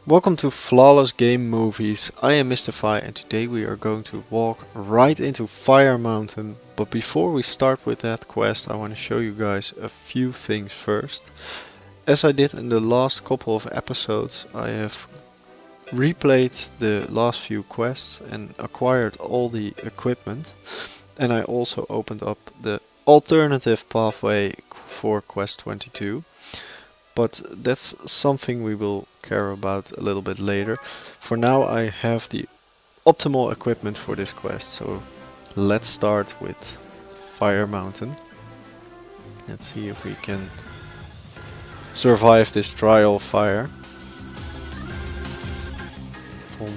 Welcome to Flawless Game Movies. I am Mr. Fi and today we are going to walk right into Fire Mountain. But before we start with that quest, I want to show you guys a few things first. As I did in the last couple of episodes, I have replayed the last few quests and acquired all the equipment. And I also opened up the alternative pathway for quest 22. But that's something we will care about a little bit later. For now I have the optimal equipment for this quest, so let's start with Fire Mountain. Let's see if we can survive this trial of fire from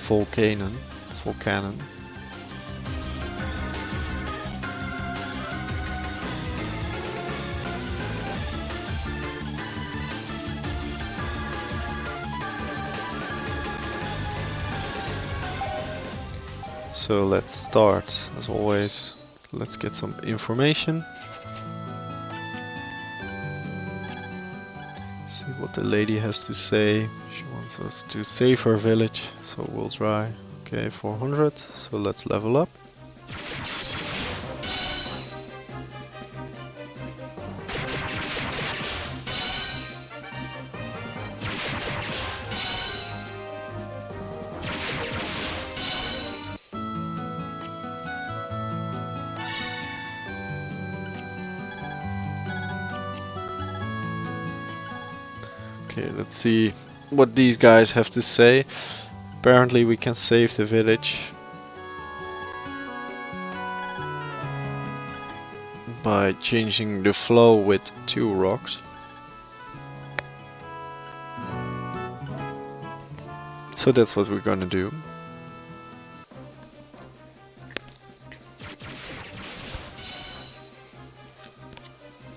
Volcanon. So let's start, as always, let's get some information. See what the lady has to say. She wants us to save her village, so we'll try. Okay, 400, so let's level up. Okay, let's see what these guys have to say. Apparently we can save the village by changing the flow with 2 rocks. So that's what we're gonna do.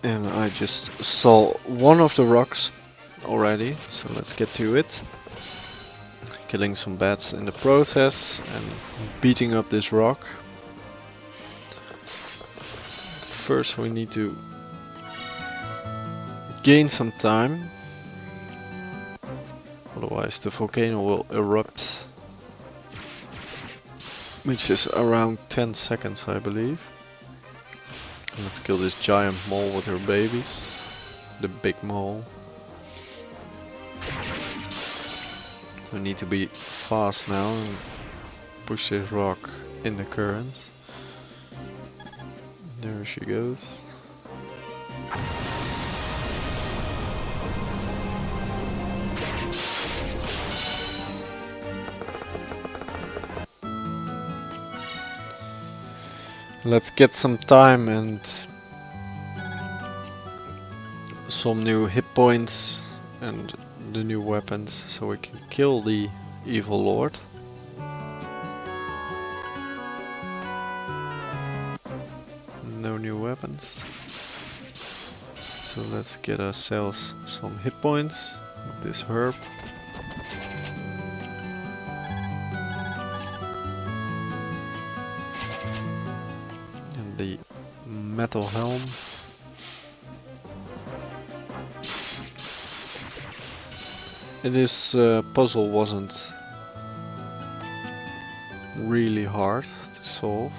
And I just saw one of the rocks already, so let's get to it. Killing some bats in the process and beating up this rock. First we need to gain some time, otherwise the volcano will erupt, which is around 10 seconds I believe. Let's kill this giant mole with her babies, the big mole. We need to be fast now and push this rock in the current. There she goes. Let's get some time and some new hit points and the new weapons, so we can kill the evil lord. No new weapons, so let's get ourselves some hit points with this herb. And the metal helm. This puzzle wasn't really hard to solve.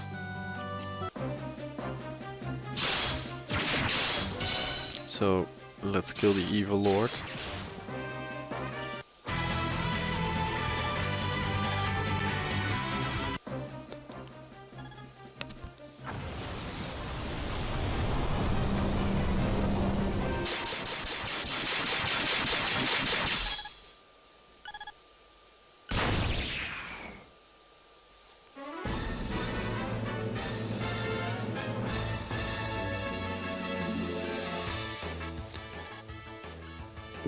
So let's kill the evil lord.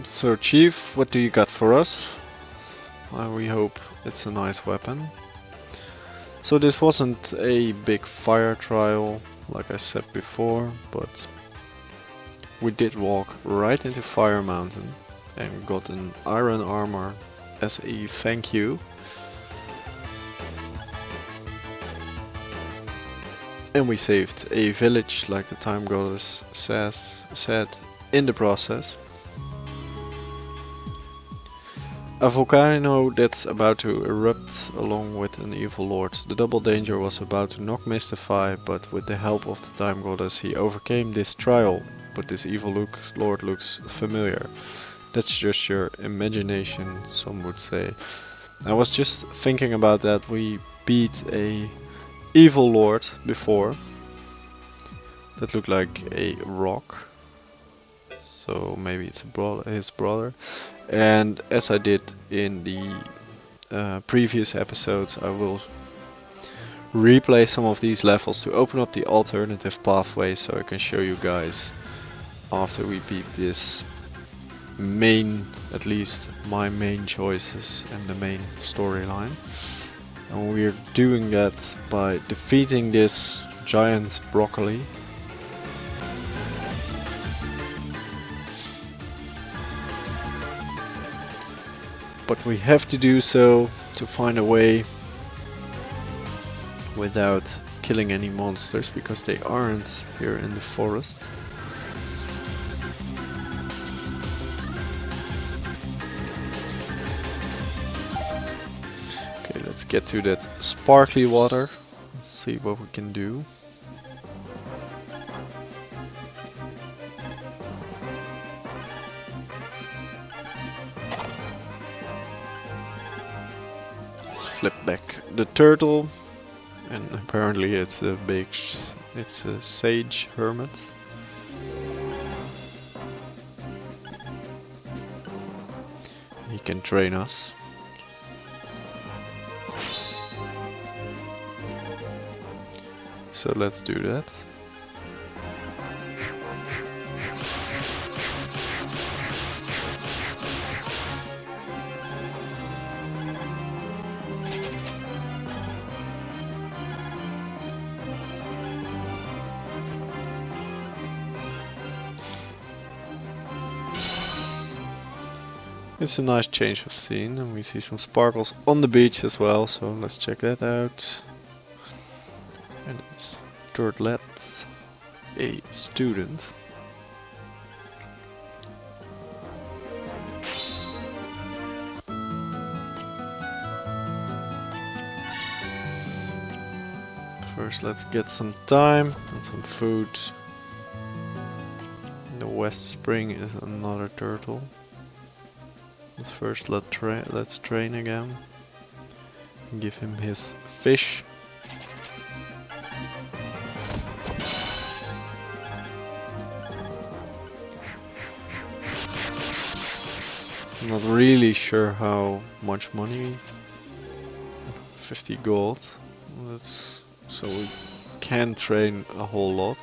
So Chief, what do you got for us? We hope it's a nice weapon. So this wasn't a big fire trial, like I said before, but we did walk right into Fire Mountain and got an iron armor as a thank you. And we saved a village, like the time goddess said in the process. A volcano that's about to erupt along with an evil lord. The double danger was about to knock Mystify, but with the help of the time goddess he overcame this trial. But this evil lord looks familiar. That's just your imagination, some would say. I was just thinking about that. We beat a evil lord before that looked like a rock. So maybe it's his brother. And as I did in the previous episodes, I will replay some of these levels to open up the alternative pathways so I can show you guys after we beat this main, at least my main choices and the main storyline. And we're doing that by defeating this giant broccoli. But we have to do so to find a way without killing any monsters, because they aren't here in the forest. Okay, let's get to that sparkly water. Let's see what we can do. Flip back the turtle, and apparently it's a sage hermit. He can train us. So let's do that. It's a nice change of scene, and we see some sparkles on the beach as well, so let's check that out. And it's Turtlet, a student. First let's get some thyme and some food. In the West Spring is another turtle. But first let's train again. Give him his fish. I'm not really sure how much money. 50 gold. That's so we can train a whole lot.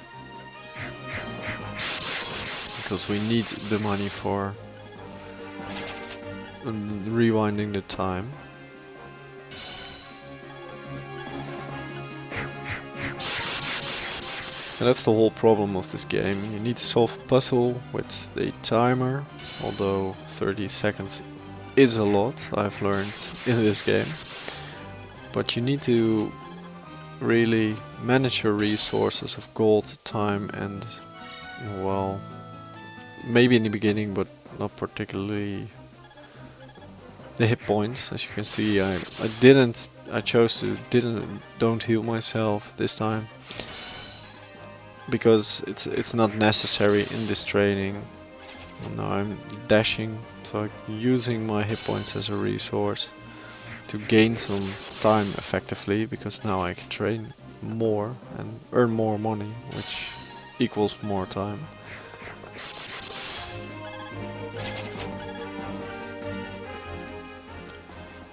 Because we need the money for rewinding the time. And that's the whole problem of this game. You need to solve a puzzle with a timer, although 30 seconds is a lot, I've learned in this game. But you need to really manage your resources of gold, time, and, well, maybe in the beginning, but not particularly the hit points. As you can see, I chose to don't heal myself this time, because it's not necessary in this training. And now I'm dashing, so I'm using my hit points as a resource to gain some time effectively, because now I can train more and earn more money, which equals more time.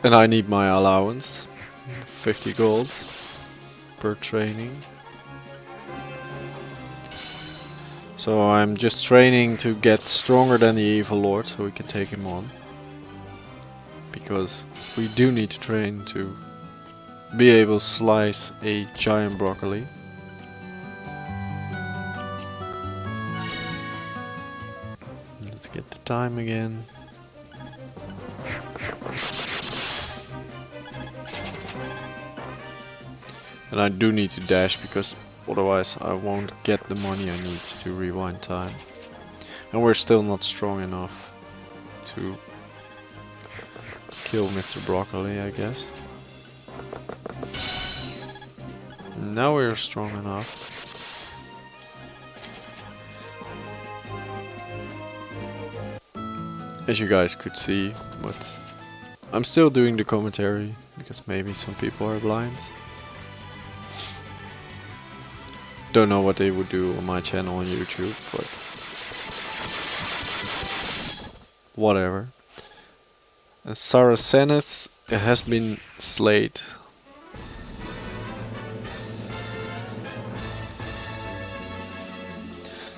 And I need my allowance, 50 gold per training. So I'm just training to get stronger than the evil lord so we can take him on. Because we do need to train to be able to slice a giant broccoli. Let's get the time again. And I do need to dash, because otherwise I won't get the money I need to rewind time. And we're still not strong enough to kill Mr. Broccoli, I guess. Now we're strong enough. As you guys could see, but I'm still doing the commentary because maybe some people are blind. Don't know what they would do on my channel on YouTube, but whatever. And Saracenes has been slayed.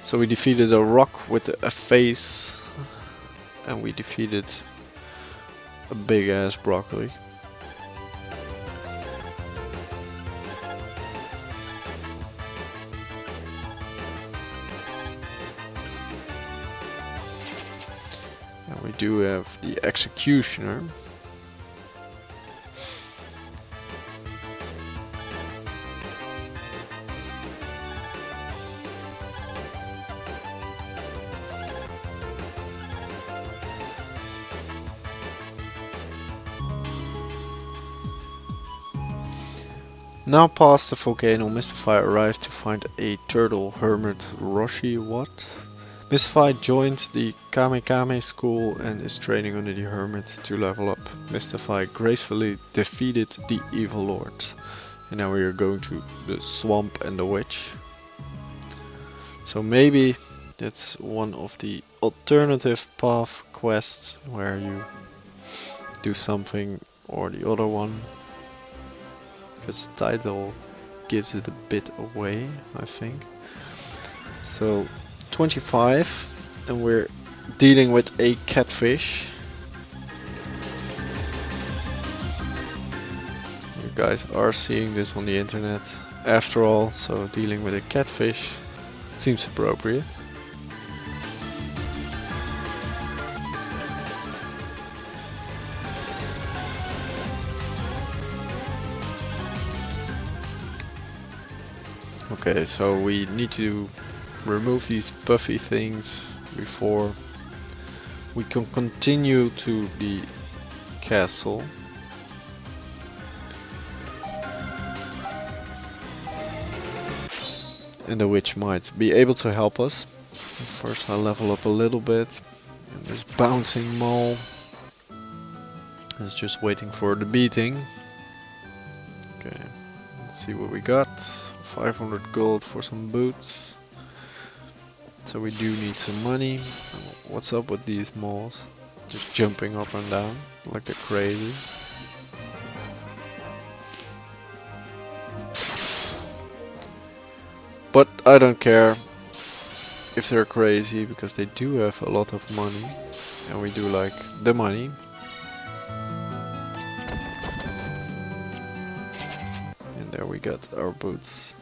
So we defeated a rock with a face, and we defeated a big ass broccoli. And we do have the executioner. Now past the volcano, Mr. Fire arrived to find a turtle hermit Roshi. What? Mr. Fire joined the Kame school and is training under the hermit to level up. Mr. Fire gracefully defeated the evil lords. And now we are going to the swamp and the witch. So maybe that's one of the alternative path quests where you do something or the other one. Because the title gives it a bit away, I think. So 25, and we're dealing with a catfish. You guys are seeing this on the internet after all, so dealing with a catfish seems appropriate. Okay, so we need to remove these puffy things before we can continue to the castle. And the witch might be able to help us. First I'll level up a little bit. And this bouncing mole is just waiting for the beating. Okay. See what we got. 500 gold for some boots. So we do need some money. What's up with these moles? Just jumping up and down like they're crazy. But I don't care if they're crazy, because they do have a lot of money. And we do like the money. There we got our boots.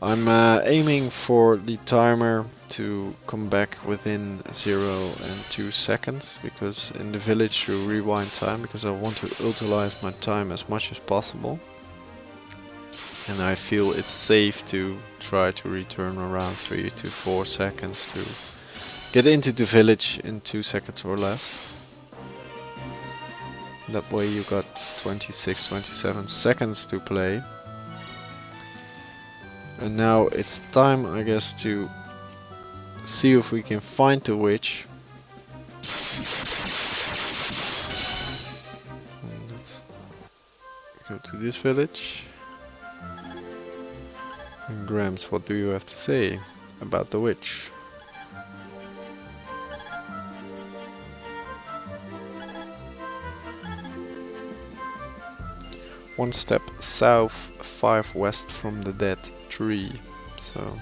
I'm aiming for the timer to come back within 0 and 2 seconds, because in the village you rewind time, because I want to utilize my time as much as possible. And I feel it's safe to try to return around 3 to 4 seconds to get into the village in 2 seconds or less. That way you got 26, 27 seconds to play. And now it's time, I guess, to see if we can find the witch. And let's go to this village. And Grams, what do you have to say about the witch? One step south, 5 west from the dead tree. So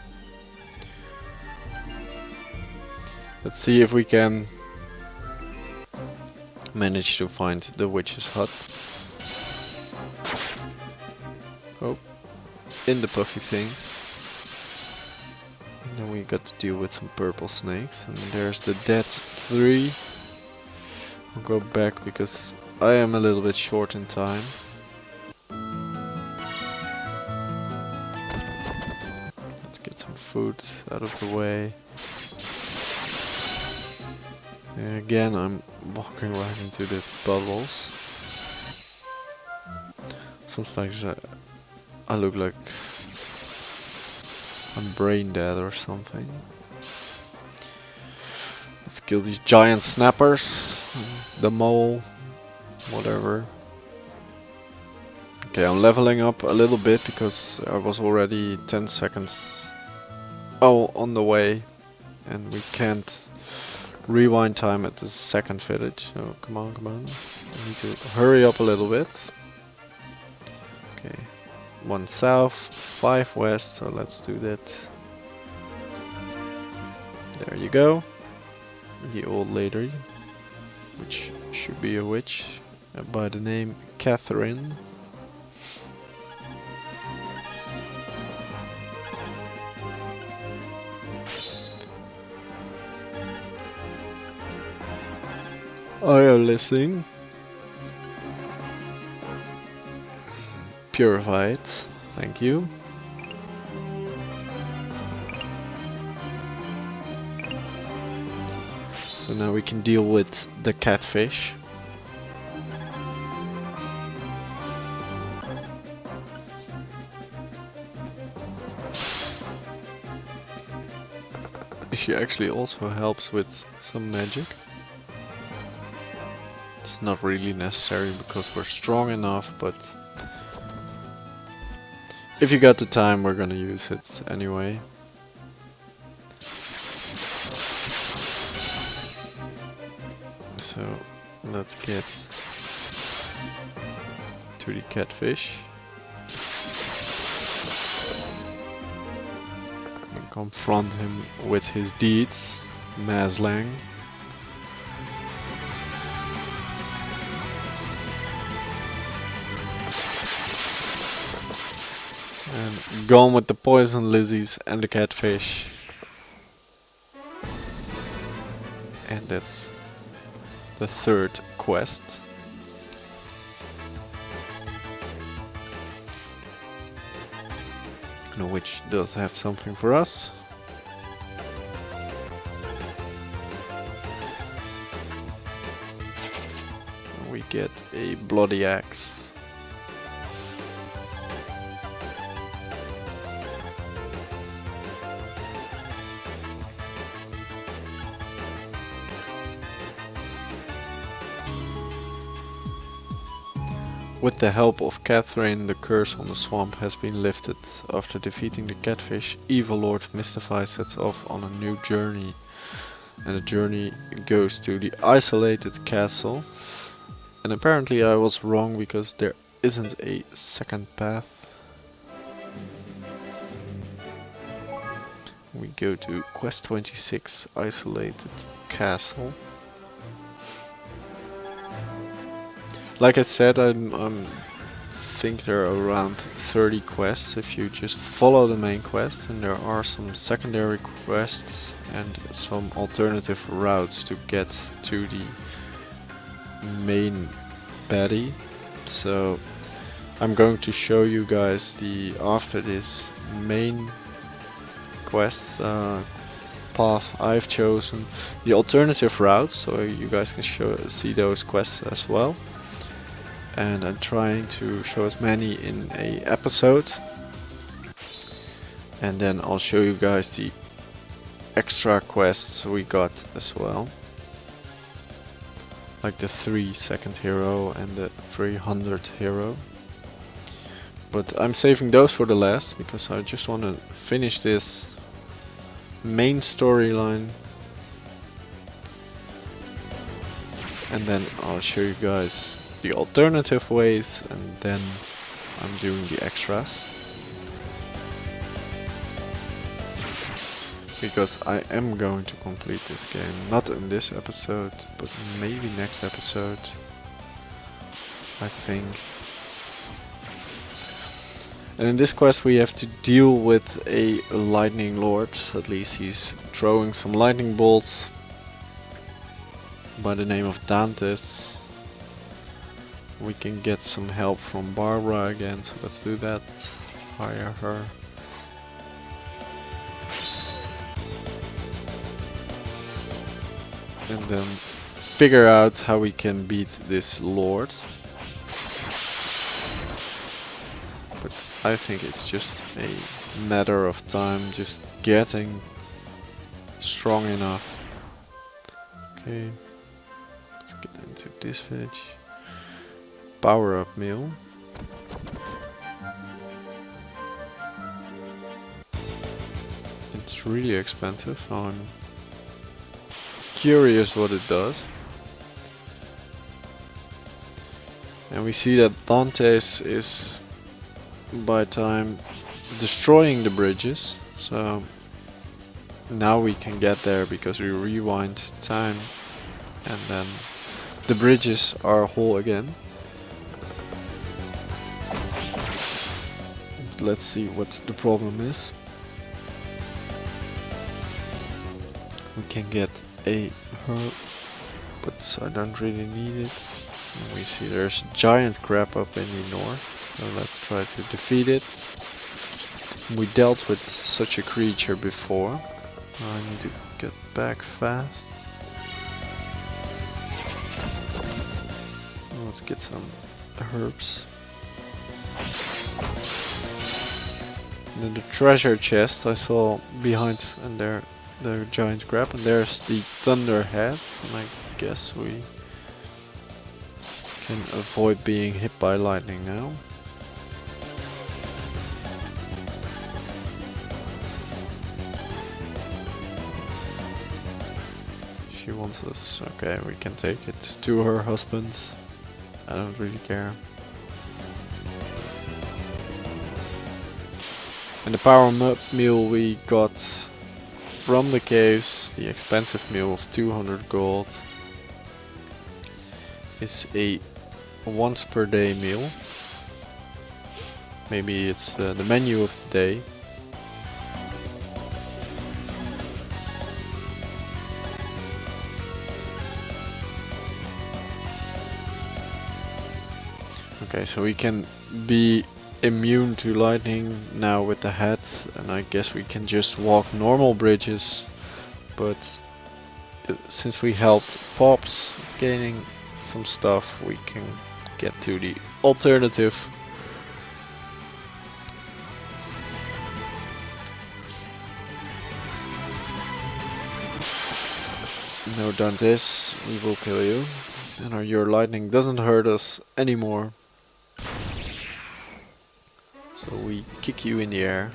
let's see if we can manage to find the witch's hut. Oh, in the puffy things. And then we got to deal with some purple snakes. And there's the dead 3. I'll go back because I am a little bit short in time. Food out of the way. Again, I'm walking right into the bubbles. Sometimes I look like I'm brain dead or something. Let's kill these giant snappers. The mole. Whatever. Okay, I'm leveling up a little bit because I was already 10 seconds on the way. And we can't rewind time at the second village. So come on, come on. I need to hurry up a little bit. Okay. 1 south, 5 west, so let's do that. There you go. The old lady, which should be a witch, by the name Catherine. Are you listening? Purified, thank you. So now we can deal with the catfish. She actually also helps with some magic. It's not really necessary because we're strong enough, but if you got the time, we're gonna use it anyway. So let's get to the catfish and confront him with his deeds, Maslang. And gone with the poison lizzies and the catfish. And that's the third quest. Which does have something for us. We get a bloody axe. With the help of Catherine, the curse on the swamp has been lifted. After defeating the catfish, Evil Lord Mystify sets off on a new journey. And the journey goes to the isolated castle. And apparently I was wrong because there isn't a second path. We go to quest 26, Isolated Castle. Like I said, I think there are around 30 quests if you just follow the main quest, and there are some secondary quests and some alternative routes to get to the main baddie. So I'm going to show you guys after this main quest path I've chosen the alternative routes, so you guys can see those quests as well. And I'm trying to show as many in a episode, and then I'll show you guys the extra quests we got as well, like the 3-second hero and the 300 hero. But I'm saving those for the last because I just want to finish this main storyline, and then I'll show you guys the alternative ways, and then I'm doing the extras. Because I am going to complete this game, not in this episode, but maybe next episode, I think. And in this quest we have to deal with a lightning lord, at least he's throwing some lightning bolts, by the name of Dantes. We can get some help from Barbara again, so let's do that. Hire her. and then figure out how we can beat this lord. But I think it's just a matter of time, just getting strong enough. Okay, let's get into this village. Power up meal. It's really expensive. I'm curious what it does. And we see that Dante's is by time destroying the bridges. So now we can get there because we rewind time and then the bridges are whole again. Let's see what the problem is. We can get a herb, but I don't really need it. And we see there's a giant crab up in the north, so let's try to defeat it. We dealt with such a creature before. I need to get back fast. Let's get some herbs. And then the treasure chest I saw behind, and there the giant crab, and there's the thunderhead, and I guess we can avoid being hit by lightning now. She wants us. Okay, we can take it to her husband. I don't really care. And the power up meal we got from the caves, the expensive meal of 200 gold, is a once per day meal. Maybe it's the menu of the day. Okay, so we can be immune to lightning now with the hat, and I guess we can just walk normal bridges, but since we helped Pops gaining some stuff, we can get to the alternative. No, done this, we will kill you, and your lightning doesn't hurt us anymore. So we kick you in the air.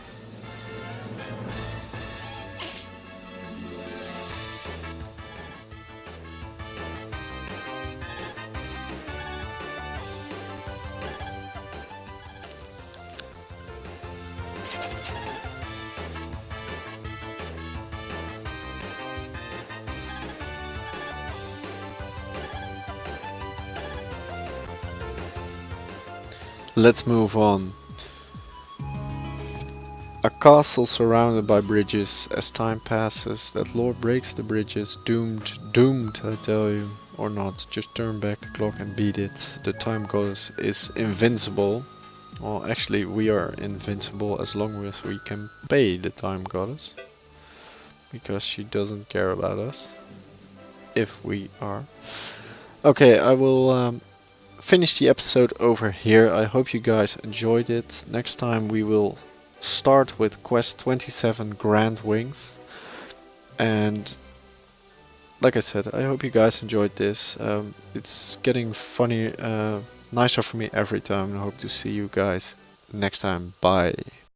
Let's move on. A castle surrounded by bridges. As time passes, that lord breaks the bridges. Doomed, I tell you. Or not, just turn back the clock and beat it. The time goddess is invincible. Well, actually we are invincible as long as we can pay the time goddess. Because she doesn't care about us. If we are. Okay, I will finish the episode over here. I hope you guys enjoyed it. Next time we will start with quest 27 Grand Wings, and like I said, I hope you guys enjoyed this. It's getting funny, nicer for me every time, and I hope to see you guys next time. Bye.